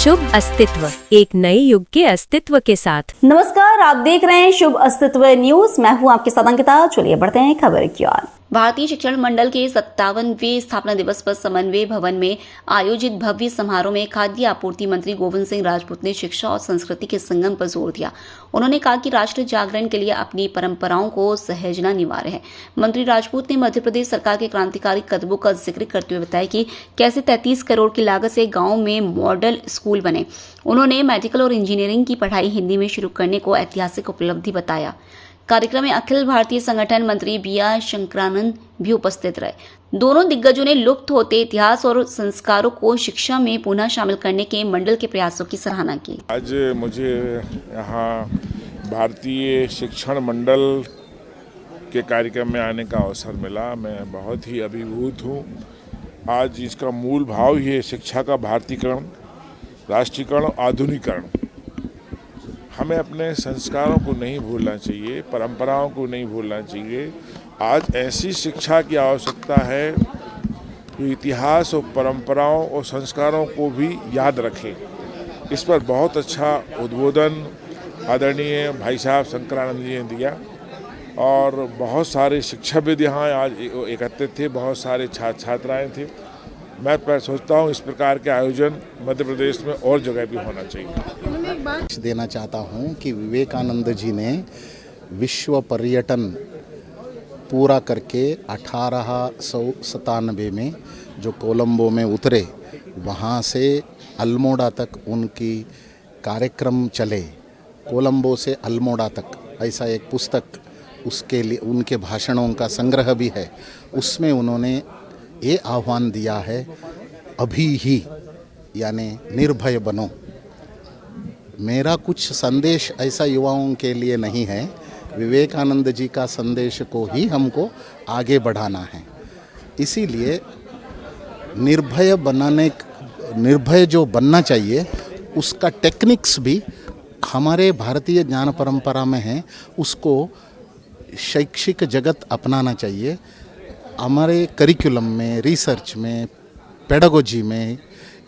शुभ अस्तित्व, एक नए युग के अस्तित्व के साथ। नमस्कार, आप देख रहे हैं शुभ अस्तित्व न्यूज। मैं हूं आपके साथ अंकिता। चलिए बढ़ते हैं खबर की ओर। भारतीय शिक्षण मंडल के 57वें स्थापना दिवस पर समन्वय भवन में आयोजित भव्य समारोह में खाद्य आपूर्ति मंत्री गोविंद सिंह राजपूत ने शिक्षा और संस्कृति के संगम पर जोर दिया। उन्होंने कहा कि राष्ट्र जागरण के लिए अपनी परंपराओं को सहेजना अनिवार्य है। मंत्री राजपूत ने मध्य प्रदेश सरकार के क्रांतिकारी कदमों का जिक्र करते हुए बताया कि कैसे 33 करोड़ की लागत से गाँव में मॉडल स्कूल बने। उन्होंने मेडिकल और इंजीनियरिंग की पढ़ाई हिंदी में शुरू करने को ऐतिहासिक उपलब्धि बताया। कार्यक्रम में अखिल भारतीय संगठन मंत्री बी.आर. शंकरानंद भी उपस्थित रहे। दोनों दिग्गजों ने लुप्त होते इतिहास और संस्कारों को शिक्षा में पुनः शामिल करने के मंडल के प्रयासों की सराहना की। आज मुझे यहाँ भारतीय शिक्षण मंडल के कार्यक्रम में आने का अवसर मिला। मैं बहुत ही अभिभूत हूँ। आज इसका मूल भाव ही है शिक्षा का भारतीकरण, राष्ट्रीयकरण और आधुनिकरण। हमें अपने संस्कारों को नहीं भूलना चाहिए, परंपराओं को नहीं भूलना चाहिए। आज ऐसी शिक्षा की आवश्यकता है जो इतिहास और परंपराओं और संस्कारों को भी याद रखे। इस पर बहुत अच्छा उद्बोधन आदरणीय भाई साहब शंकरानंद जी ने दिया और बहुत सारे शिक्षाविद यहाँ आज एकत्रित थे, बहुत सारे छात्राएँ थे। मैं सोचता हूँ इस प्रकार के आयोजन मध्य प्रदेश में और जगह भी होना चाहिए। देना चाहता हूँ कि विवेकानंद जी ने विश्व पर्यटन पूरा करके 1897 में जो कोलंबो में उतरे, वहाँ से अल्मोड़ा तक उनकी कार्यक्रम चले। कोलंबो से अल्मोड़ा तक ऐसा एक पुस्तक उसके लिए उनके भाषणों का संग्रह भी है। उसमें उन्होंने ये आह्वान दिया है, अभी ही यानी निर्भय बनो। मेरा कुछ संदेश ऐसा युवाओं के लिए नहीं है, विवेकानंद जी का संदेश को ही हमको आगे बढ़ाना है। इसीलिए निर्भय जो बनना चाहिए उसका टेक्निक्स भी हमारे भारतीय ज्ञान परंपरा में है। उसको शैक्षिक जगत अपनाना चाहिए। हमारे करिकुलम में, रिसर्च में, पेडागोजी में,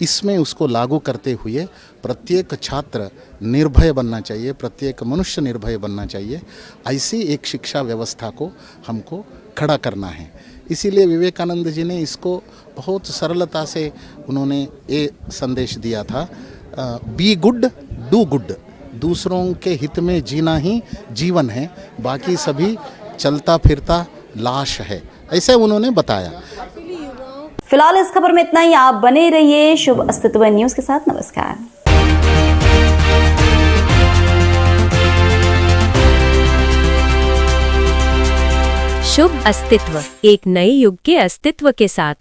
इसमें उसको लागू करते हुए प्रत्येक छात्र निर्भय बनना चाहिए, प्रत्येक मनुष्य निर्भय बनना चाहिए। ऐसी एक शिक्षा व्यवस्था को हमको खड़ा करना है। इसीलिए विवेकानंद जी ने इसको बहुत सरलता से उन्होंने ये संदेश दिया था, बी गुड डू गुड। दूसरों के हित में जीना ही जीवन है, बाकी सभी चलता फिरता लाश है, ऐसे उन्होंने बताया। फिलहाल इस खबर में इतना ही। आप बने रहिए शुभ अस्तित्व न्यूज के साथ। नमस्कार। शुभ अस्तित्व, एक नए युग के अस्तित्व के साथ।